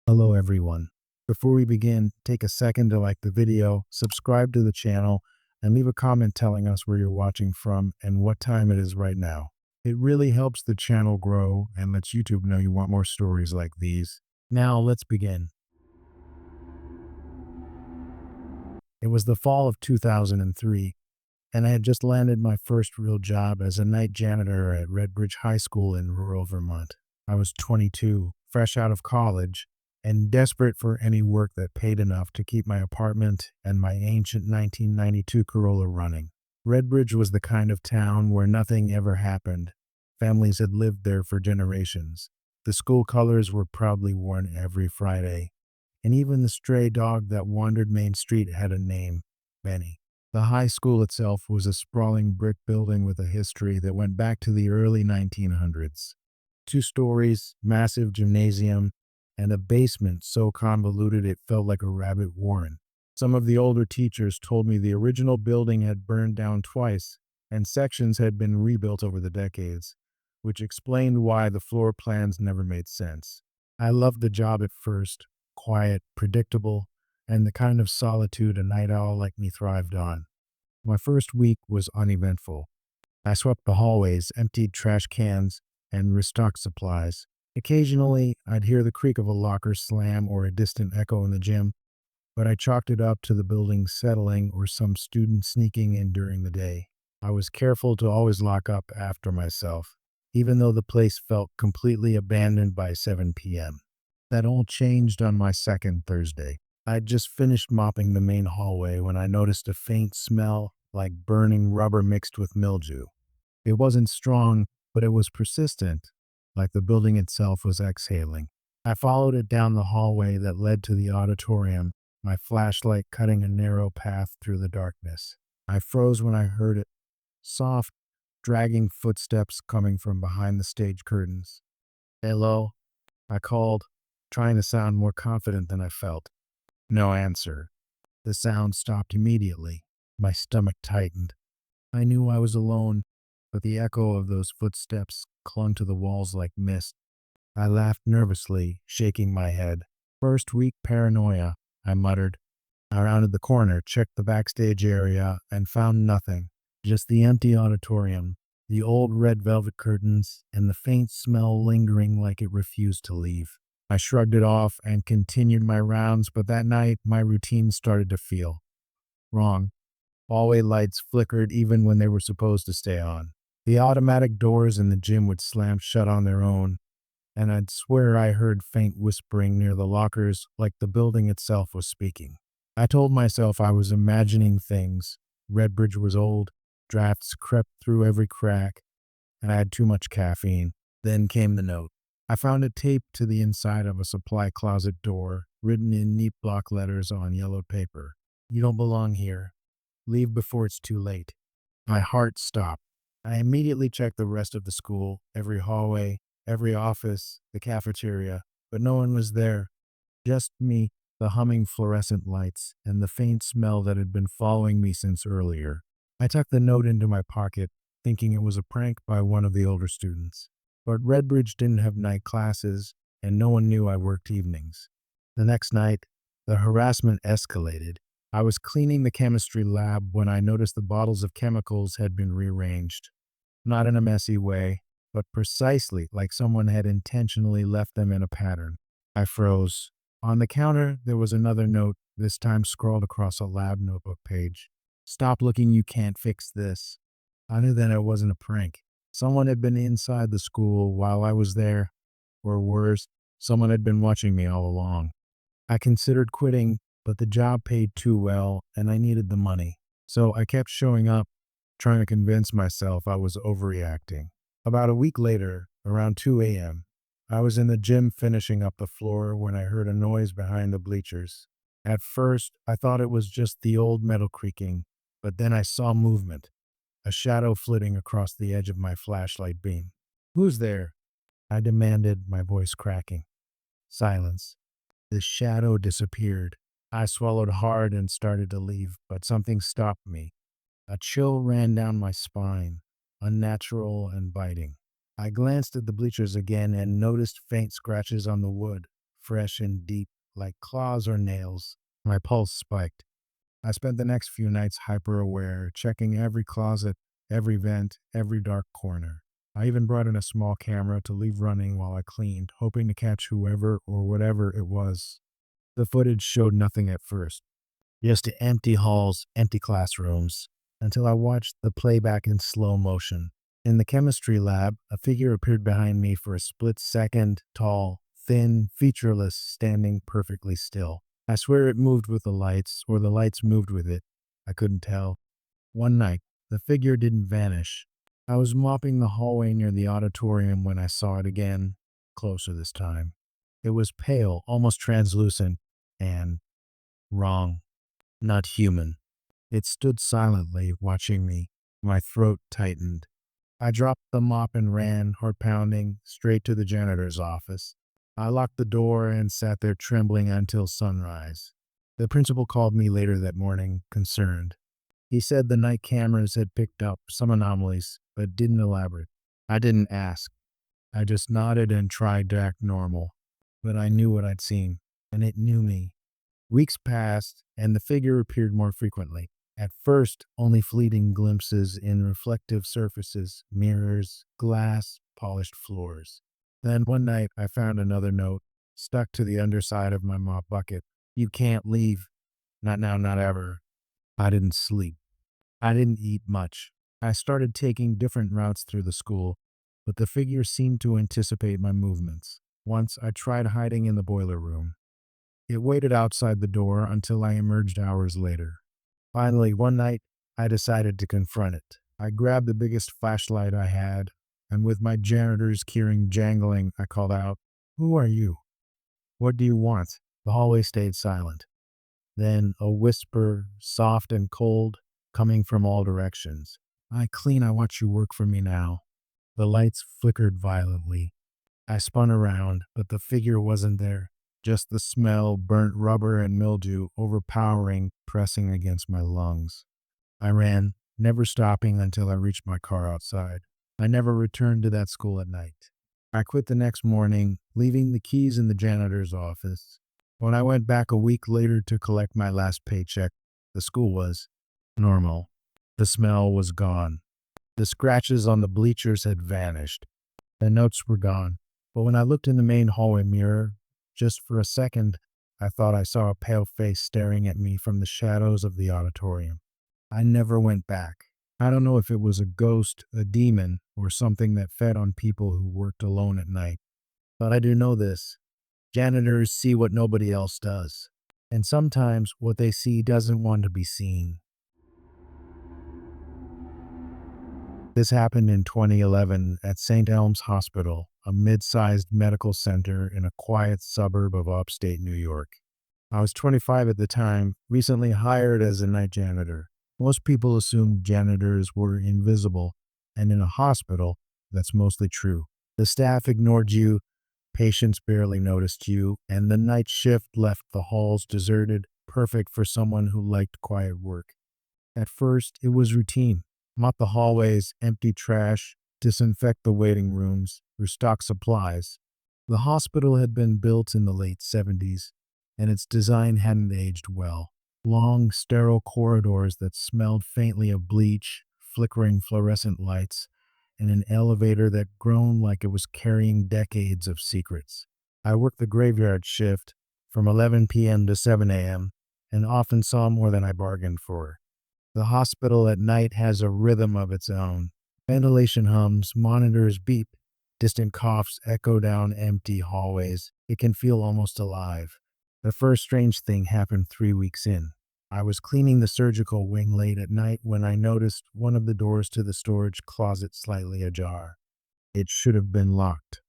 Hello everyone. Before we begin, take a second to like the video, subscribe to the channel, and leave a comment telling us where you're watching from and what time it is right now. It really helps the channel grow and lets YouTube know you want more stories like these. Now let's begin. It was the fall of 2003, and I had just landed my first real job as a night janitor at Redbridge High School in rural Vermont. I was 22, fresh out of college, and desperate for any work that paid enough to keep my apartment and my ancient 1992 Corolla running. Redbridge was the kind of town where nothing ever happened. Families had lived there for generations. The school colors were proudly worn every Friday, and even the stray dog that wandered Main Street had a name, Benny. The high school itself was a sprawling brick building with a history that went back to the early 1900s. 2 stories, massive gymnasium, and a basement so convoluted it felt like a rabbit warren. Some of the older teachers told me the original building had burned down twice, and sections had been rebuilt over the decades, which explained why the floor plans never made sense. I loved the job at first, quiet, predictable, and the kind of solitude a night owl like me thrived on. My first week was uneventful. I swept the hallways, emptied trash cans, and restocked supplies. Occasionally, I'd hear the creak of a locker slam or a distant echo in the gym, but I chalked it up to the building settling or some student sneaking in during the day. I was careful to always lock up after myself, even though the place felt completely abandoned by 7 p.m. That all changed on my second Thursday. I'd just finished mopping the main hallway when I noticed a faint smell like burning rubber mixed with mildew. It wasn't strong, but it was persistent, like the building itself was exhaling. I followed it down the hallway that led to the auditorium, my flashlight cutting a narrow path through the darkness. I froze when I heard it, soft, dragging footsteps coming from behind the stage curtains. "Hello?" I called, trying to sound more confident than I felt. No answer. The sound stopped immediately. My stomach tightened. I knew I was alone, but the echo of those footsteps clung to the walls like mist. I laughed nervously, shaking my head. "First week paranoia," I muttered. I rounded the corner, checked the backstage area, and found nothing. Just the empty auditorium, the old red velvet curtains, and the faint smell lingering like it refused to leave. I shrugged it off and continued my rounds, but that night my routine started to feel wrong. Hallway lights flickered even when they were supposed to stay on. The automatic doors in the gym would slam shut on their own, and I'd swear I heard faint whispering near the lockers like the building itself was speaking. I told myself I was imagining things. Redbridge was old, drafts crept through every crack, and I had too much caffeine. Then came the note. I found it taped to the inside of a supply closet door, written in neat block letters on yellowed paper. "You don't belong here. Leave before it's too late." My heart stopped. I immediately checked the rest of the school, every hallway, every office, the cafeteria, but no one was there. Just me, the humming fluorescent lights, and the faint smell that had been following me since earlier. I tucked the note into my pocket, thinking it was a prank by one of the older students. But Redbridge didn't have night classes, and no one knew I worked evenings. The next night, the harassment escalated. I was cleaning the chemistry lab when I noticed the bottles of chemicals had been rearranged. Not in a messy way, but precisely like someone had intentionally left them in a pattern. I froze. On the counter, there was another note, this time scrawled across a lab notebook page. "Stop looking, you can't fix this." I knew then it wasn't a prank. Someone had been inside the school while I was there, or worse, someone had been watching me all along. I considered quitting, but the job paid too well and I needed the money. So I kept showing up, trying to convince myself I was overreacting. About a week later, around 2 a.m., I was in the gym finishing up the floor when I heard a noise behind the bleachers. At first, I thought it was just the old metal creaking, but then I saw movement, a shadow flitting across the edge of my flashlight beam. "Who's there?" I demanded, my voice cracking. Silence. The shadow disappeared. I swallowed hard and started to leave, but something stopped me. A chill ran down my spine, unnatural and biting. I glanced at the bleachers again and noticed faint scratches on the wood, fresh and deep, like claws or nails. My pulse spiked. I spent the next few nights hyper aware, checking every closet, every vent, every dark corner. I even brought in a small camera to leave running while I cleaned, hoping to catch whoever or whatever it was. The footage showed nothing at first, just empty halls, empty classrooms, until I watched the playback in slow motion. In the chemistry lab, a figure appeared behind me for a split second, tall, thin, featureless, standing perfectly still. I swear it moved with the lights, or the lights moved with it. I couldn't tell. One night, the figure didn't vanish. I was mopping the hallway near the auditorium when I saw it again, closer this time. It was pale, almost translucent, and wrong, not human. It stood silently, watching me. My throat tightened. I dropped the mop and ran, heart pounding, straight to the janitor's office. I locked the door and sat there trembling until sunrise. The principal called me later that morning, concerned. He said the night cameras had picked up some anomalies, but didn't elaborate. I didn't ask. I just nodded and tried to act normal. But I knew what I'd seen, and it knew me. Weeks passed, and the figure appeared more frequently. At first, only fleeting glimpses in reflective surfaces, mirrors, glass, polished floors. Then one night, I found another note, stuck to the underside of my mop bucket. You can't leave. Not now, not ever. I didn't sleep. I didn't eat much. I started taking different routes through the school, but the figure seemed to anticipate my movements. Once, I tried hiding in the boiler room. It waited outside the door until I emerged hours later. Finally, one night, I decided to confront it. I grabbed the biggest flashlight I had, and with my janitor's keyring jangling, I called out, "Who are you? What do you want?" The hallway stayed silent. Then a whisper, soft and cold, coming from all directions. I watch you work for me now." The lights flickered violently. I spun around, but the figure wasn't there. Just the smell, burnt rubber and mildew, overpowering, pressing against my lungs. I ran, never stopping until I reached my car outside. I never returned to that school at night. I quit the next morning, leaving the keys in the janitor's office. When I went back a week later to collect my last paycheck, the school was normal. The smell was gone. The scratches on the bleachers had vanished. The notes were gone. But when I looked in the main hallway mirror, just for a second, I thought I saw a pale face staring at me from the shadows of the auditorium. I never went back. I don't know if it was a ghost, a demon, or something that fed on people who worked alone at night. But I do know this. Janitors see what nobody else does. And sometimes what they see doesn't want to be seen. This happened in 2011 at St. Elm's Hospital, a mid-sized medical center in a quiet suburb of upstate New York. I was 25 at the time, recently hired as a night janitor. Most people assumed janitors were invisible, and in a hospital, that's mostly true. The staff ignored you, patients barely noticed you, and the night shift left the halls deserted, perfect for someone who liked quiet work. At first, it was routine. Mop the hallways, empty trash, disinfect the waiting rooms, restock supplies. The hospital had been built in the late 70s, and its design hadn't aged well. Long, sterile corridors that smelled faintly of bleach, flickering fluorescent lights, and an elevator that groaned like it was carrying decades of secrets. I worked the graveyard shift from 11 p.m. to 7 a.m. and often saw more than I bargained for. The hospital at night has a rhythm of its own. Ventilation hums, monitors beep, distant coughs echo down empty hallways. It can feel almost alive. The first strange thing happened 3 weeks in. I was cleaning the surgical wing late at night when I noticed one of the doors to the storage closet slightly ajar. It should have been locked.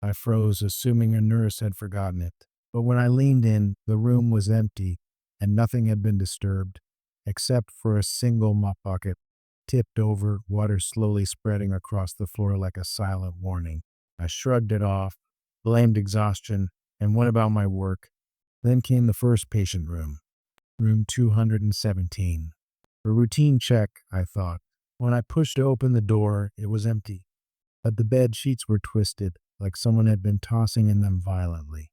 I froze, assuming a nurse had forgotten it. But when I leaned in, the room was empty, and nothing had been disturbed, except for a single mop bucket, tipped over, water slowly spreading across the floor like a silent warning. I shrugged it off, blamed exhaustion, and went about my work. Then came the first patient room, room 217. A routine check, I thought. When I pushed open the door, it was empty, but the bed sheets were twisted, like someone had been tossing in them violently.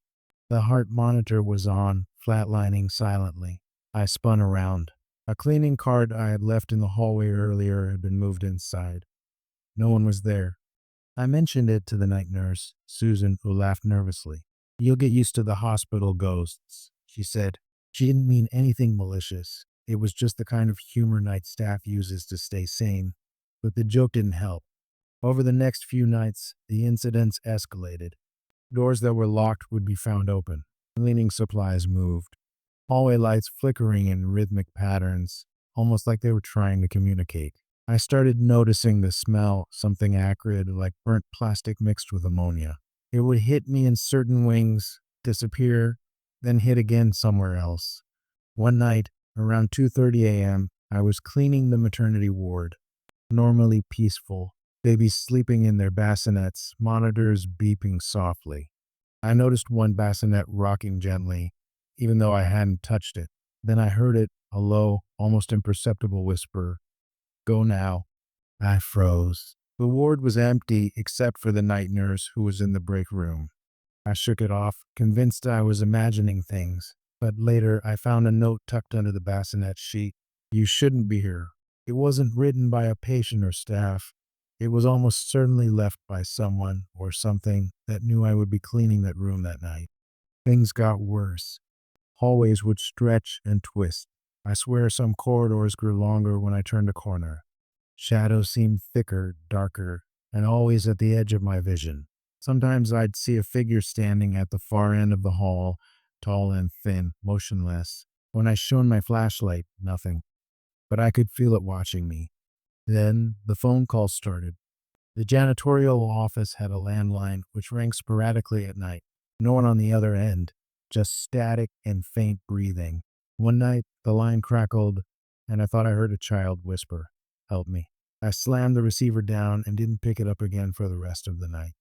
The heart monitor was on, flatlining silently. I spun around. A cleaning cart I had left in the hallway earlier had been moved inside. No one was there. I mentioned it to the night nurse, Susan, who laughed nervously. "You'll get used to the hospital ghosts," she said. She didn't mean anything malicious. It was just the kind of humor night staff uses to stay sane. But the joke didn't help. Over the next few nights, the incidents escalated. Doors that were locked would be found open. Cleaning supplies moved. Hallway lights flickering in rhythmic patterns, almost like they were trying to communicate. I started noticing the smell, something acrid like burnt plastic mixed with ammonia. It would hit me in certain wings, disappear, then hit again somewhere else. One night, around 2:30 a.m., I was cleaning the maternity ward. Normally peaceful, babies sleeping in their bassinets, monitors beeping softly. I noticed one bassinet rocking gently, even though I hadn't touched it. Then I heard it, a low, almost imperceptible whisper, "Go now." I froze. The ward was empty except for the night nurse who was in the break room. I shook it off, convinced I was imagining things. But later, I found a note tucked under the bassinet sheet. "You shouldn't be here." It wasn't written by a patient or staff. It was almost certainly left by someone or something that knew I would be cleaning that room that night. Things got worse. Hallways would stretch and twist. I swear some corridors grew longer when I turned a corner. Shadows seemed thicker, darker, and always at the edge of my vision. Sometimes I'd see a figure standing at the far end of the hall, tall and thin, motionless. When I shone my flashlight, nothing. But I could feel it watching me. Then the phone call started. The janitorial office had a landline which rang sporadically at night. No one on the other end, just static and faint breathing. One night, the line crackled, and I thought I heard a child whisper, "Help me." I slammed the receiver down and didn't pick it up again for the rest of the night.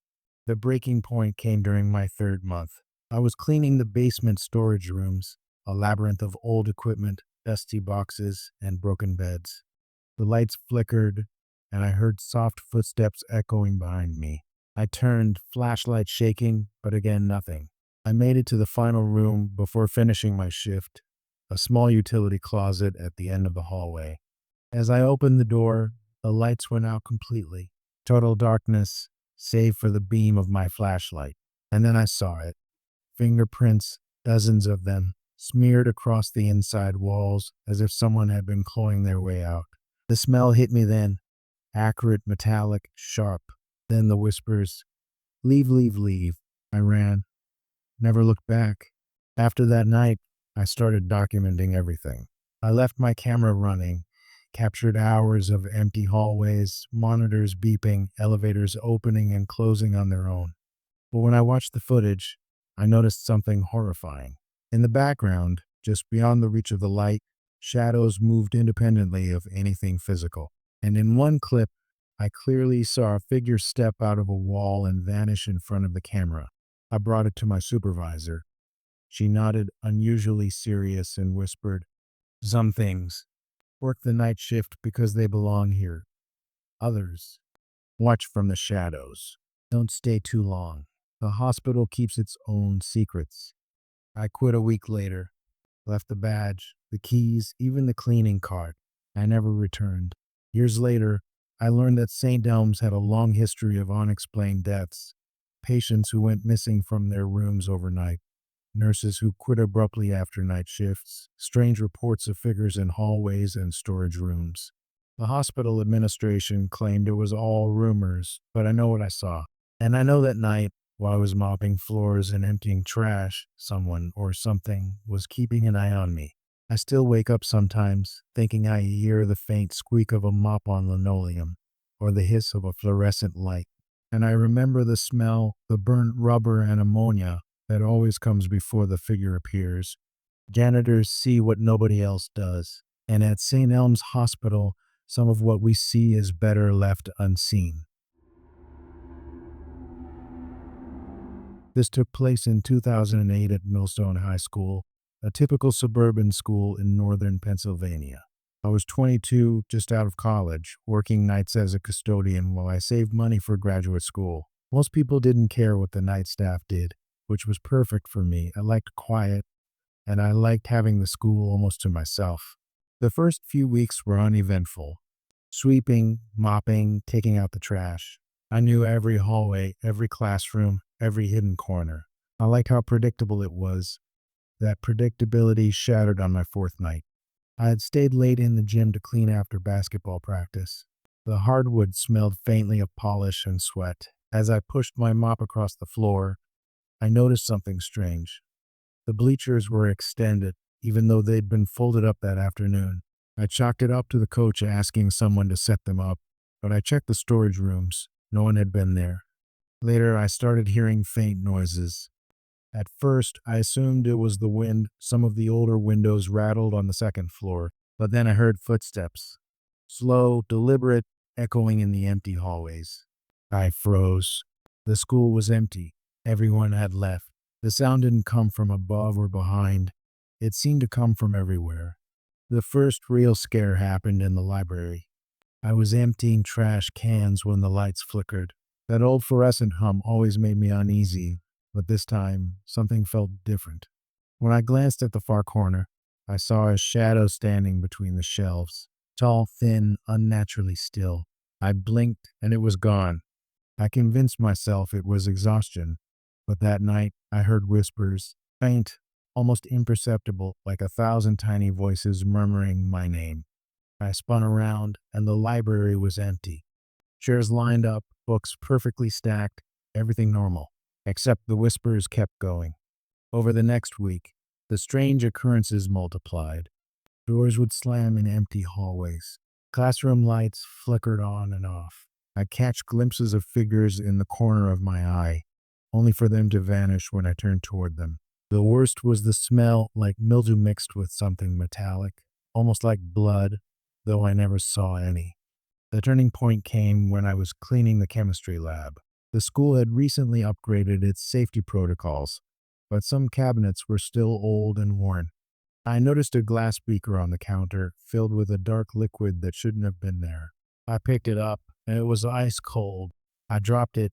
The breaking point came during my third month. I was cleaning the basement storage rooms, a labyrinth of old equipment, dusty boxes, and broken beds. The lights flickered, and I heard soft footsteps echoing behind me. I turned, flashlight shaking, but again nothing. I made it to the final room before finishing my shift, a small utility closet at the end of the hallway. As I opened the door, the lights went out completely. Total darkness, save for the beam of my flashlight. And then I saw it. Fingerprints, dozens of them, smeared across the inside walls as if someone had been clawing their way out. The smell hit me then, acrid, metallic, sharp. Then the whispers, "Leave, leave, leave." I ran, never looked back. After that night, I started documenting everything. I left my camera running, captured hours of empty hallways, monitors beeping, elevators opening and closing on their own. But when I watched the footage, I noticed something horrifying. In the background, just beyond the reach of the light, shadows moved independently of anything physical. And in one clip, I clearly saw a figure step out of a wall and vanish in front of the camera. I brought it to my supervisor. She nodded, unusually serious, and whispered, "Some things work the night shift because they belong here. Others watch from the shadows. Don't stay too long. The hospital keeps its own secrets." I quit a week later, left the badge, the keys, even the cleaning cart. I never returned. Years later, I learned that St. Elm's had a long history of unexplained deaths, patients who went missing from their rooms overnight, nurses who quit abruptly after night shifts, strange reports of figures in hallways and storage rooms. The hospital administration claimed it was all rumors, but I know what I saw. And I know that night, while I was mopping floors and emptying trash, someone or something was keeping an eye on me. I still wake up sometimes, thinking I hear the faint squeak of a mop on linoleum, or the hiss of a fluorescent light. And I remember the smell, the burnt rubber and ammonia that always comes before the figure appears. Janitors see what nobody else does. And at St. Elm's Hospital, some of what we see is better left unseen. This took place in 2008 at Millstone High School, a typical suburban school in northern Pennsylvania. I was 22, just out of college, working nights as a custodian while I saved money for graduate school. Most people didn't care what the night staff did. which was perfect for me. I liked quiet, and I liked having the school almost to myself. The first few weeks were uneventful. Sweeping, mopping, taking out the trash. I knew every hallway, every classroom, every hidden corner. I liked how predictable it was. That predictability shattered on my fourth night. I had stayed late in the gym to clean after basketball practice. The hardwood smelled faintly of polish and sweat. As I pushed my mop across the floor, I noticed something strange. The bleachers were extended, even though they'd been folded up that afternoon. I chalked it up to the coach asking someone to set them up, but I checked the storage rooms. No one had been there. Later, I started hearing faint noises. At first, I assumed it was the wind. Some of the older windows rattled on the second floor, but then I heard footsteps. Slow, deliberate, echoing in the empty hallways. I froze. The school was empty. Everyone had left. The sound didn't come from above or behind. It seemed to come from everywhere. The first real scare happened in the library. I was emptying trash cans when the lights flickered. That old fluorescent hum always made me uneasy, but this time something felt different. When I glanced at the far corner, I saw a shadow standing between the shelves, tall, thin, unnaturally still. I blinked and it was gone. I convinced myself it was exhaustion, but that night I heard whispers, faint, almost imperceptible, like 1,000 tiny voices murmuring my name. I spun around, and the library was empty. Chairs lined up, books perfectly stacked, everything normal, except the whispers kept going. Over the next week, the strange occurrences multiplied. Doors would slam in empty hallways. Classroom lights flickered on and off. I'd catch glimpses of figures in the corner of my eye, only for them to vanish when I turned toward them. The worst was the smell, like mildew mixed with something metallic, almost like blood, though I never saw any. The turning point came when I was cleaning the chemistry lab. The school had recently upgraded its safety protocols, but some cabinets were still old and worn. I noticed a glass beaker on the counter filled with a dark liquid that shouldn't have been there. I picked it up, and it was ice cold. I dropped it,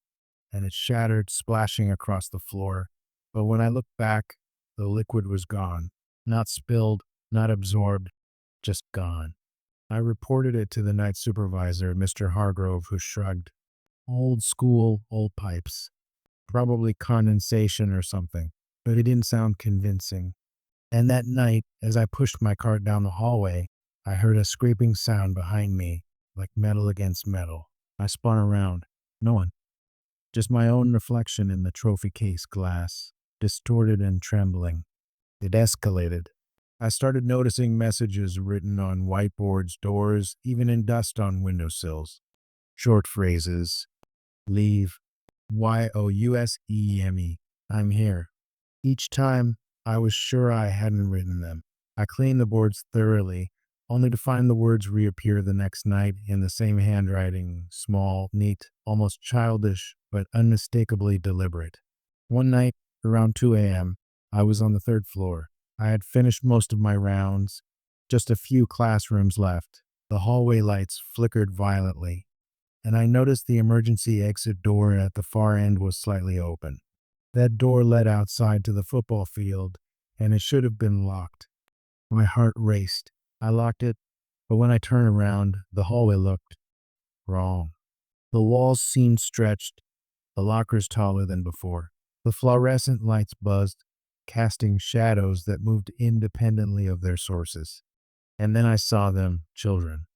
and it shattered, splashing across the floor. But when I looked back, the liquid was gone. Not spilled, not absorbed, just gone. I reported it to the night supervisor, Mr. Hargrove, who shrugged. Old school, old pipes. Probably condensation or something, but it didn't sound convincing. And that night, as I pushed my cart down the hallway, I heard a scraping sound behind me, like metal against metal. I spun around. No one. Just my own reflection in the trophy case glass, distorted and trembling. It escalated. I started noticing messages written on whiteboards, doors, even in dust on windowsills. Short phrases. Leave. Youseme. I'm here. Each time, I was sure I hadn't written them. I cleaned the boards thoroughly, only to find the words reappear the next night in the same handwriting, small, neat, almost childish, but unmistakably deliberate. One night, around 2 a.m., I was on the third floor. I had finished most of my rounds, just a few classrooms left. The hallway lights flickered violently, and I noticed the emergency exit door at the far end was slightly open. That door led outside to the football field, and it should have been locked. My heart raced. I locked it, but when I turned around, the hallway looked wrong. The walls seemed stretched, the lockers taller than before. The fluorescent lights buzzed, casting shadows that moved independently of their sources. And then I saw them, children.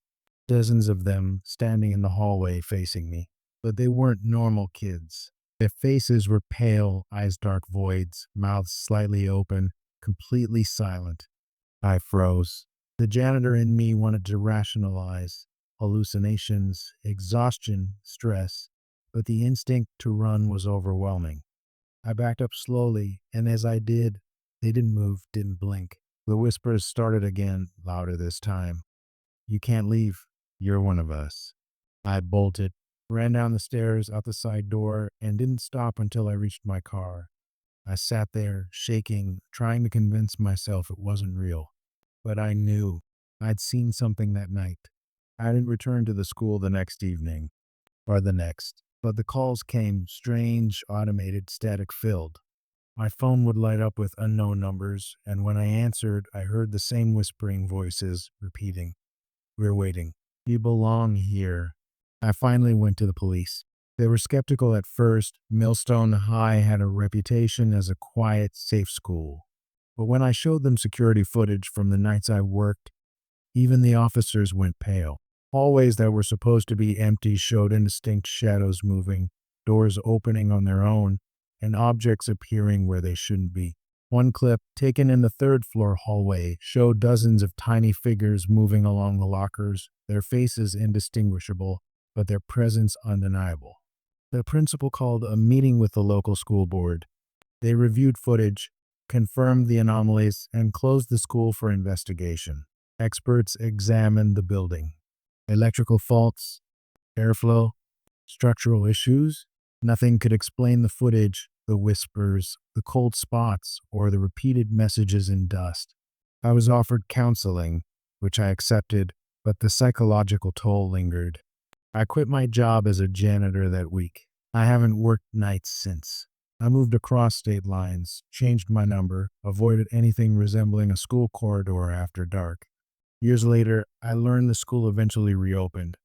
Dozens of them standing in the hallway facing me. But they weren't normal kids. Their faces were pale, eyes dark voids, mouths slightly open, completely silent. I froze. The janitor in me wanted to rationalize hallucinations, exhaustion, stress, but the instinct to run was overwhelming. I backed up slowly, and as I did, they didn't move, didn't blink. The whispers started again, louder this time. You can't leave. You're one of us. I bolted, ran down the stairs, out the side door, and didn't stop until I reached my car. I sat there, shaking, trying to convince myself it wasn't real. But I knew. I'd seen something that night. I didn't return to the school the next evening, or the next, but the calls came strange, automated, static filled. My phone would light up with unknown numbers, and when I answered, I heard the same whispering voices repeating, "We're waiting. You belong here." I finally went to the police. They were skeptical at first. Millstone High had a reputation as a quiet, safe school. But when I showed them security footage from the nights I worked, even the officers went pale. Hallways that were supposed to be empty showed indistinct shadows moving, doors opening on their own, and objects appearing where they shouldn't be. One clip, taken in the third floor hallway, showed dozens of tiny figures moving along the lockers, their faces indistinguishable, but their presence undeniable. The principal called a meeting with the local school board. They reviewed footage, confirmed the anomalies, and closed the school for investigation. Experts examined the building. Electrical faults, airflow, structural issues. Nothing could explain the footage, the whispers, the cold spots, or the repeated messages in dust. I was offered counseling, which I accepted, but the psychological toll lingered. I quit my job as a janitor that week. I haven't worked nights since. I moved across state lines, changed my number, avoided anything resembling a school corridor after dark. Years later, I learned the school eventually reopened,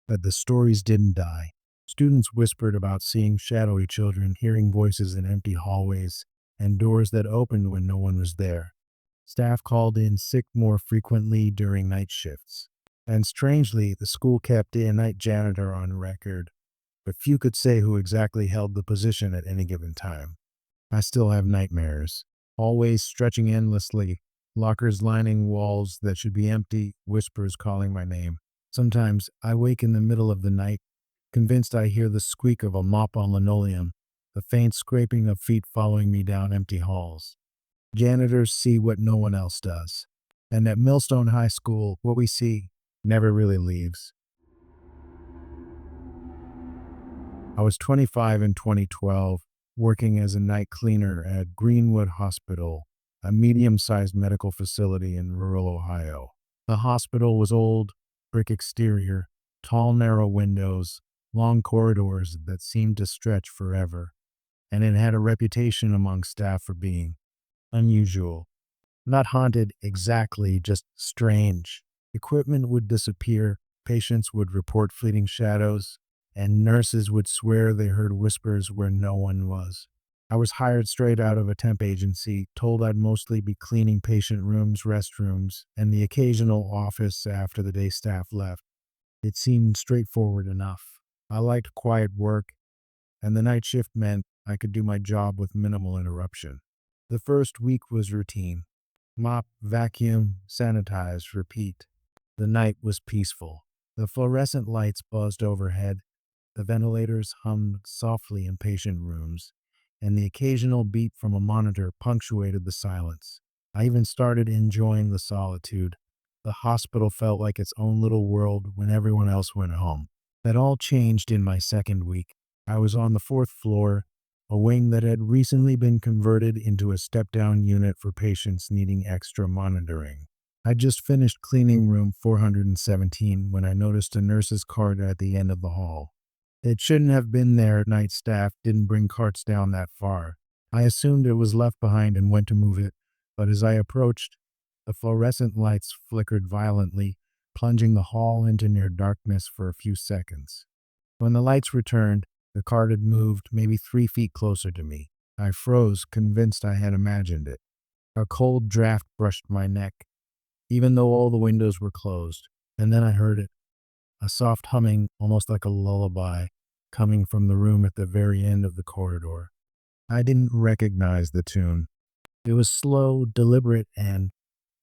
but the stories didn't die. Students whispered about seeing shadowy children, hearing voices in empty hallways, and doors that opened when no one was there. Staff called in sick more frequently during night shifts. And strangely, the school kept a night janitor on record, but few could say who exactly held the position at any given time. I still have nightmares, hallways stretching endlessly, lockers lining walls that should be empty, whispers calling my name. Sometimes I wake in the middle of the night, convinced I hear the squeak of a mop on linoleum, the faint scraping of feet following me down empty halls. Janitors see what no one else does. And at Millstone High School, what we see never really leaves. I was 25 in 2012, working as a night cleaner at Greenwood Hospital, a medium-sized medical facility in rural Ohio. The hospital was old, brick exterior, tall, narrow windows, long corridors that seemed to stretch forever, and it had a reputation among staff for being unusual. Not haunted exactly, just strange. Equipment would disappear, patients would report fleeting shadows, and nurses would swear they heard whispers where no one was. I was hired straight out of a temp agency, told I'd mostly be cleaning patient rooms, restrooms, and the occasional office after the day staff left. It seemed straightforward enough. I liked quiet work, and the night shift meant I could do my job with minimal interruption. The first week was routine. Mop, vacuum, sanitize, repeat. The night was peaceful. The fluorescent lights buzzed overhead, the ventilators hummed softly in patient rooms, and the occasional beep from a monitor punctuated the silence. I even started enjoying the solitude. The hospital felt like its own little world when everyone else went home. That all changed in my second week. I was on the fourth floor, a wing that had recently been converted into a step-down unit for patients needing extra monitoring. I just finished cleaning room 417 when I noticed a nurse's cart at the end of the hall. It shouldn't have been there. Night staff didn't bring carts down that far. I assumed it was left behind and went to move it, but as I approached, the fluorescent lights flickered violently, plunging the hall into near darkness for a few seconds. When the lights returned, the cart had moved maybe 3 feet closer to me. I froze, convinced I had imagined it. A cold draft brushed my neck, even though all the windows were closed, and then I heard it. A soft humming, almost like a lullaby, coming from the room at the very end of the corridor. I didn't recognize the tune. It was slow, deliberate, and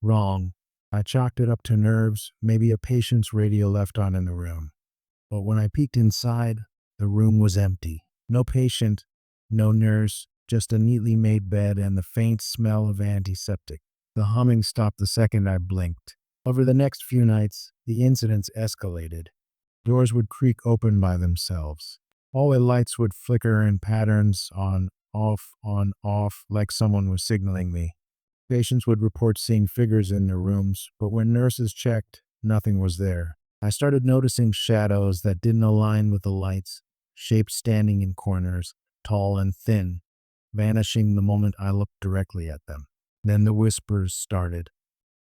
wrong. I chalked it up to nerves, maybe a patient's radio left on in the room. But when I peeked inside, the room was empty. No patient, no nurse, just a neatly made bed and the faint smell of antiseptic. The humming stopped the second I blinked. Over the next few nights, the incidents escalated. Doors would creak open by themselves. Hallway lights would flicker in patterns on, off, like someone was signaling me. Patients would report seeing figures in their rooms, but when nurses checked, nothing was there. I started noticing shadows that didn't align with the lights, shapes standing in corners, tall and thin, vanishing the moment I looked directly at them. Then the whispers started.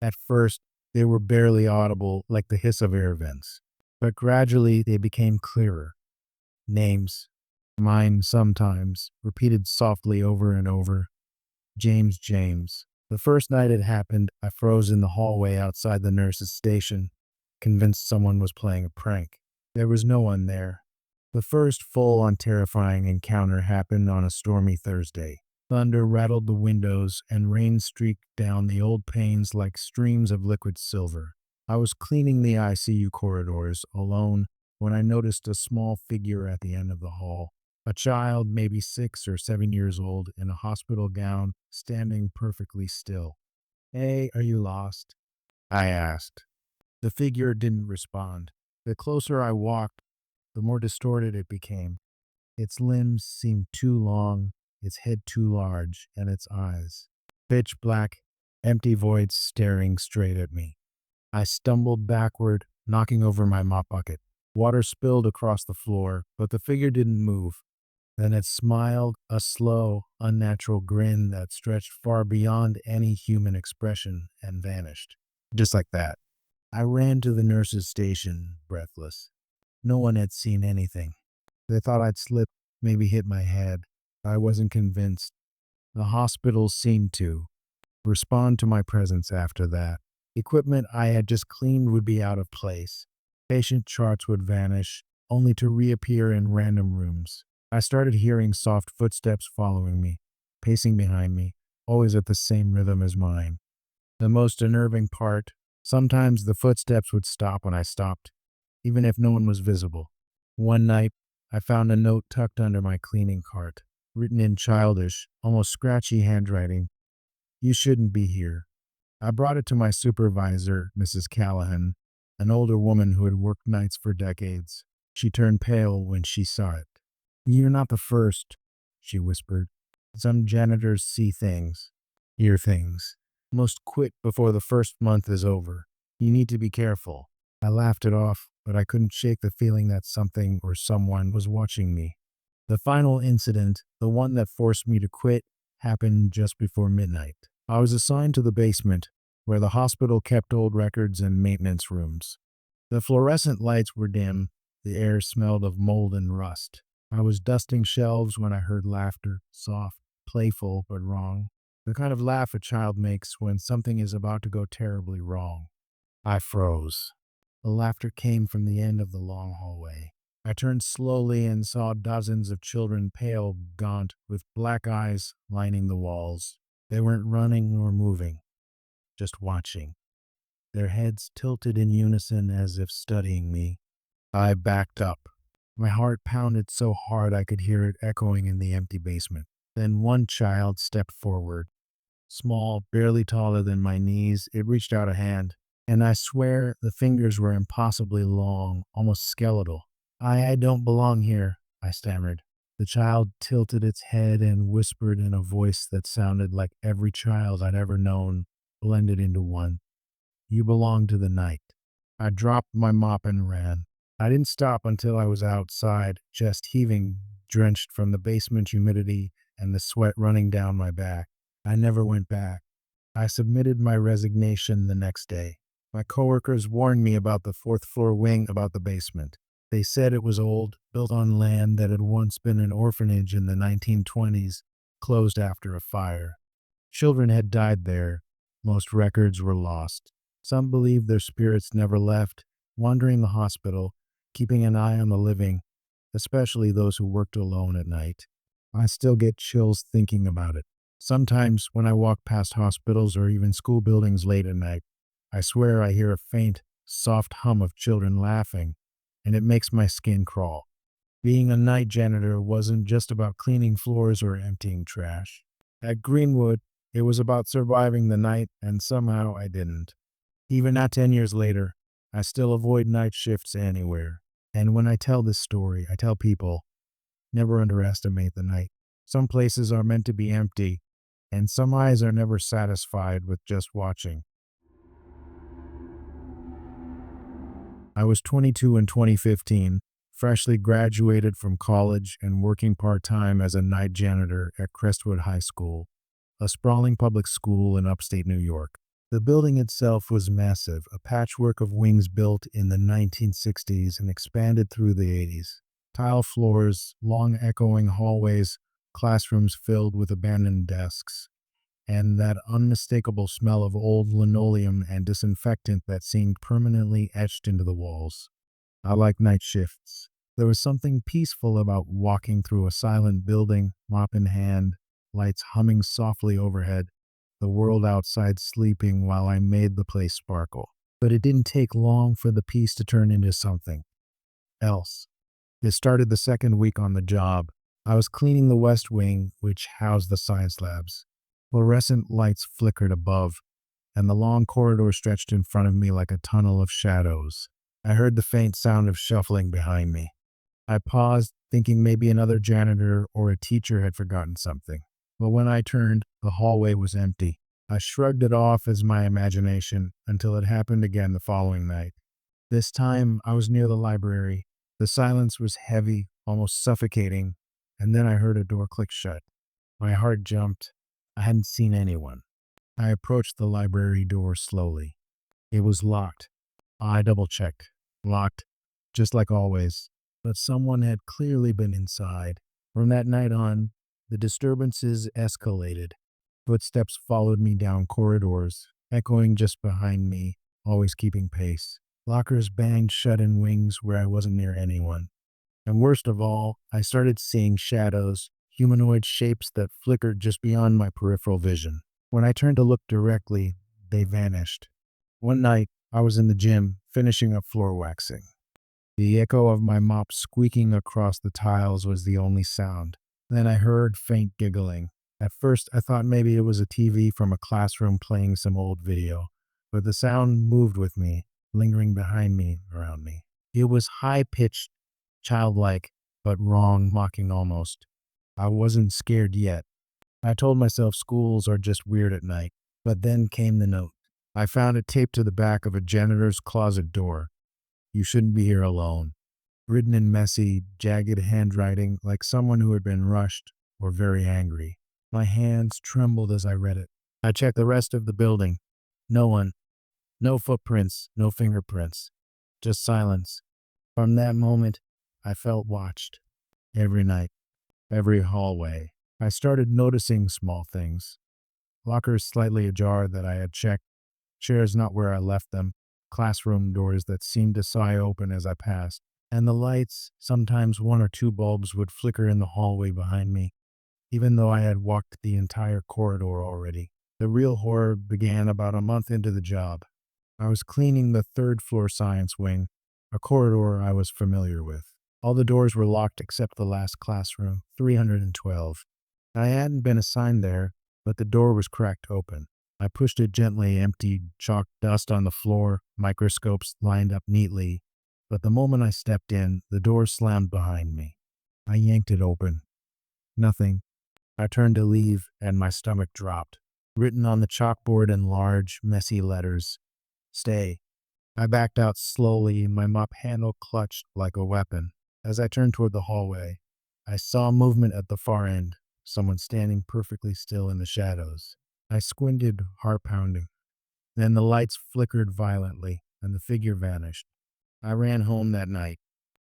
At first, they were barely audible, like the hiss of air vents. But gradually, they became clearer. Names, mine sometimes, repeated softly over and over. James, James. The first night it happened, I froze in the hallway outside the nurse's station, convinced someone was playing a prank. There was no one there. The first full-on terrifying encounter happened on a stormy Thursday. Thunder rattled the windows and rain streaked down the old panes like streams of liquid silver. I was cleaning the ICU corridors alone when I noticed a small figure at the end of the hall. A child, maybe 6 or 7 years old, in a hospital gown, standing perfectly still. "Hey, are you lost?" I asked. The figure didn't respond. The closer I walked, the more distorted it became. Its limbs seemed too long, its head too large, and its eyes pitch black, empty voids staring straight at me. I stumbled backward, knocking over my mop bucket. Water spilled across the floor, but the figure didn't move. Then it smiled, a slow, unnatural grin that stretched far beyond any human expression, and vanished. Just like that. I ran to the nurse's station, breathless. No one had seen anything. They thought I'd slipped, maybe hit my head. I wasn't convinced. The hospital seemed to respond to my presence after that. Equipment I had just cleaned would be out of place. Patient charts would vanish, only to reappear in random rooms. I started hearing soft footsteps following me, pacing behind me, always at the same rhythm as mine. The most unnerving part, sometimes the footsteps would stop when I stopped, even if no one was visible. One night, I found a note tucked under my cleaning cart, written in childish, almost scratchy handwriting. "You shouldn't be here." I brought it to my supervisor, Mrs. Callahan, an older woman who had worked nights for decades. She turned pale when she saw it. "You're not the first," she whispered. "Some janitors see things, hear things. Most quit before the first month is over. You need to be careful." I laughed it off, but I couldn't shake the feeling that something or someone was watching me. The final incident, the one that forced me to quit, happened just before midnight. I was assigned to the basement, where the hospital kept old records and maintenance rooms. The fluorescent lights were dim, the air smelled of mold and rust. I was dusting shelves when I heard laughter, soft, playful, but wrong. The kind of laugh a child makes when something is about to go terribly wrong. I froze. The laughter came from the end of the long hallway. I turned slowly and saw dozens of children, pale, gaunt, with black eyes lining the walls. They weren't running or moving, just watching, their heads tilted in unison as if studying me. I backed up. My heart pounded so hard I could hear it echoing in the empty basement. Then one child stepped forward. Small, barely taller than my knees, it reached out a hand, and I swear the fingers were impossibly long, almost skeletal. I don't belong here," I stammered. The child tilted its head and whispered in a voice that sounded like every child I'd ever known blended into one. "You belong to the night." I dropped my mop and ran. I didn't stop until I was outside, chest heaving, drenched from the basement humidity and the sweat running down my back. I never went back. I submitted my resignation the next day. My coworkers warned me about the fourth floor wing about the basement. They said it was old, built on land that had once been an orphanage in the 1920s, closed after a fire. Children had died there. Most records were lost. Some believed their spirits never left, wandering the hospital, keeping an eye on the living, especially those who worked alone at night. I still get chills thinking about it. Sometimes when I walk past hospitals or even school buildings late at night, I swear I hear a faint, soft hum of children laughing, and it makes my skin crawl. Being a night janitor wasn't just about cleaning floors or emptying trash. At Greenwood, it was about surviving the night, and somehow I didn't. Even not 10 years later, I still avoid night shifts anywhere. And when I tell this story, I tell people, never underestimate the night. Some places are meant to be empty, and some eyes are never satisfied with just watching. I was 22 in 2015, freshly graduated from college and working part-time as a night janitor at Crestwood High School, a sprawling public school in upstate New York. The building itself was massive, a patchwork of wings built in the 1960s and expanded through the 80s. Tile floors, long echoing hallways, classrooms filled with abandoned desks, and that unmistakable smell of old linoleum and disinfectant that seemed permanently etched into the walls. I like night shifts. There was something peaceful about walking through a silent building, mop in hand, lights humming softly overhead, the world outside sleeping while I made the place sparkle. But it didn't take long for the peace to turn into something else. It started the second week on the job. I was cleaning the West Wing, which housed the science labs. Fluorescent lights flickered above, and the long corridor stretched in front of me like a tunnel of shadows. I heard the faint sound of shuffling behind me. I paused, thinking maybe another janitor or a teacher had forgotten something. But when I turned, the hallway was empty. I shrugged it off as my imagination until it happened again the following night. This time, I was near the library. The silence was heavy, almost suffocating, and then I heard a door click shut. My heart jumped. I hadn't seen anyone. I approached the library door slowly. It was locked. I double-checked. Locked, just like always. But someone had clearly been inside. From that night on, the disturbances escalated. Footsteps followed me down corridors, echoing just behind me, always keeping pace. Lockers banged shut in wings where I wasn't near anyone. And worst of all, I started seeing shadows, humanoid shapes that flickered just beyond my peripheral vision. When I turned to look directly, they vanished. One night, I was in the gym, finishing up floor waxing. The echo of my mop squeaking across the tiles was the only sound. Then I heard faint giggling. At first, I thought maybe it was a TV from a classroom playing some old video, but the sound moved with me, lingering behind me, around me. It was high-pitched, childlike, but wrong, mocking almost. I wasn't scared yet. I told myself schools are just weird at night. But then came the note. I found it taped to the back of a janitor's closet door. You shouldn't be here alone. Written in messy, jagged handwriting like someone who had been rushed or very angry. My hands trembled as I read it. I checked the rest of the building. No one. No footprints, no fingerprints. Just silence. From that moment, I felt watched. Every night, every hallway. I started noticing small things. Lockers slightly ajar that I had checked, chairs not where I left them, classroom doors that seemed to sigh open as I passed, and the lights, sometimes one or two bulbs would flicker in the hallway behind me, even though I had walked the entire corridor already. The real horror began about a month into the job. I was cleaning the third floor science wing, a corridor I was familiar with. All the doors were locked except the last classroom, 312. I hadn't been assigned there, but the door was cracked open. I pushed it gently, emptied chalk dust on the floor, microscopes lined up neatly. But the moment I stepped in, the door slammed behind me. I yanked it open. Nothing. I turned to leave, and my stomach dropped. Written on the chalkboard in large, messy letters, "Stay." I backed out slowly, my mop handle clutched like a weapon. As I turned toward the hallway, I saw movement at the far end, someone standing perfectly still in the shadows. I squinted, heart pounding. Then the lights flickered violently, and the figure vanished. I ran home that night.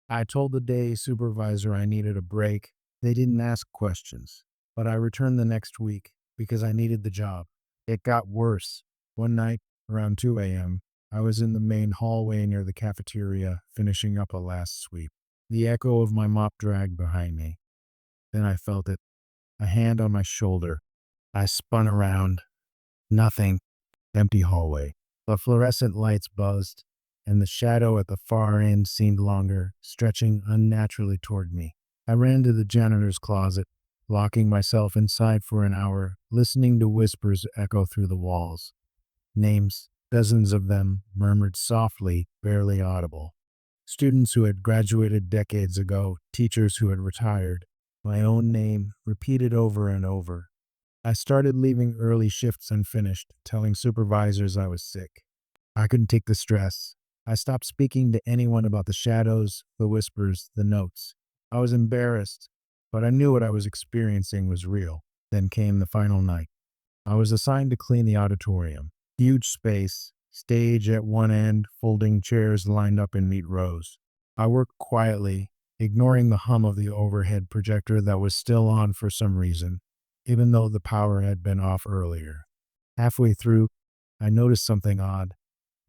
I told the day supervisor I needed a break. They didn't ask questions, but I returned the next week because I needed the job. It got worse. One night, around 2 a.m., I was in the main hallway near the cafeteria, finishing up a last sweep. The echo of my mop dragged behind me. Then I felt it, a hand on my shoulder. I spun around. Nothing. Empty hallway. The fluorescent lights buzzed, and the shadow at the far end seemed longer, stretching unnaturally toward me. I ran to the janitor's closet, locking myself inside for an hour, listening to whispers echo through the walls. Names, dozens of them, murmured softly, barely audible. Students who had graduated decades ago, teachers who had retired. My own name, repeated over and over. I started leaving early shifts unfinished, telling supervisors I was sick. I couldn't take the stress. I stopped speaking to anyone about the shadows, the whispers, the notes. I was embarrassed, but I knew what I was experiencing was real. Then came the final night. I was assigned to clean the auditorium. Huge space, stage at one end, folding chairs lined up in neat rows. I worked quietly, ignoring the hum of the overhead projector that was still on for some reason, even though the power had been off earlier. Halfway through, I noticed something odd.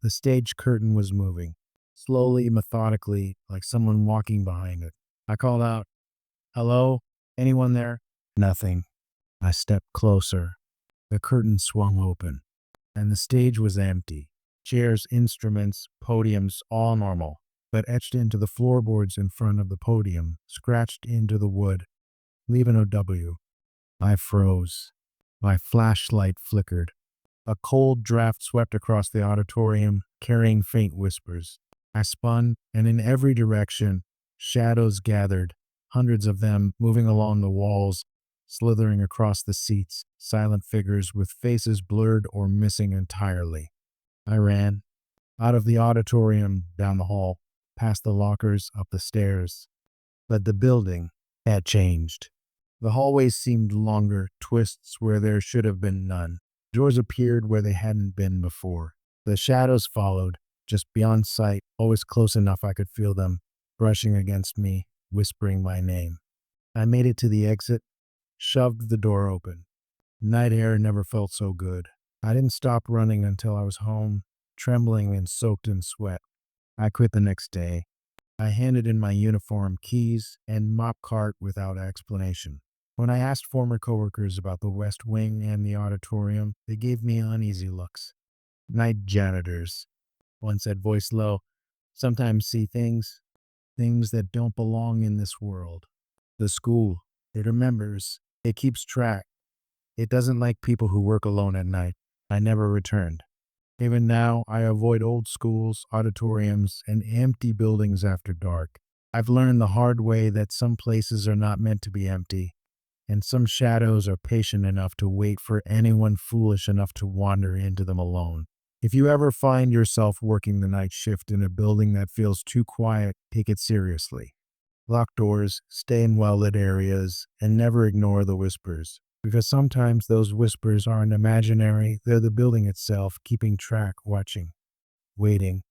The stage curtain was moving, slowly, methodically, like someone walking behind it. I called out, "Hello? Anyone there?" Nothing. I stepped closer. The curtain swung open, and the stage was empty. Chairs, instruments, podiums, all normal, but etched into the floorboards in front of the podium, scratched into the wood, leave an OW. I froze. My flashlight flickered. A cold draft swept across the auditorium, carrying faint whispers. I spun, and in every direction, shadows gathered, hundreds of them moving along the walls, slithering across the seats, silent figures with faces blurred or missing entirely. I ran, out of the auditorium, down the hall, past the lockers, up the stairs. But the building had changed. The hallways seemed longer, twists where there should have been none. Doors appeared where they hadn't been before. The shadows followed, just beyond sight, always close enough I could feel them, brushing against me, whispering my name. I made it to the exit, shoved the door open. Night air never felt so good. I didn't stop running until I was home, trembling and soaked in sweat. I quit the next day. I handed in my uniform, keys, and mop cart without explanation. When I asked former coworkers about the West Wing and the auditorium, they gave me uneasy looks. Night janitors, one said, voice low, sometimes see things that don't belong in this world. The school, it remembers, it keeps track. It doesn't like people who work alone at night. I never returned. Even now, I avoid old schools, auditoriums, and empty buildings after dark. I've learned the hard way that some places are not meant to be empty, and some shadows are patient enough to wait for anyone foolish enough to wander into them alone. If you ever find yourself working the night shift in a building that feels too quiet, take it seriously. Lock doors, stay in well-lit areas, and never ignore the whispers. Because sometimes those whispers aren't imaginary, they're the building itself, keeping track, watching, waiting.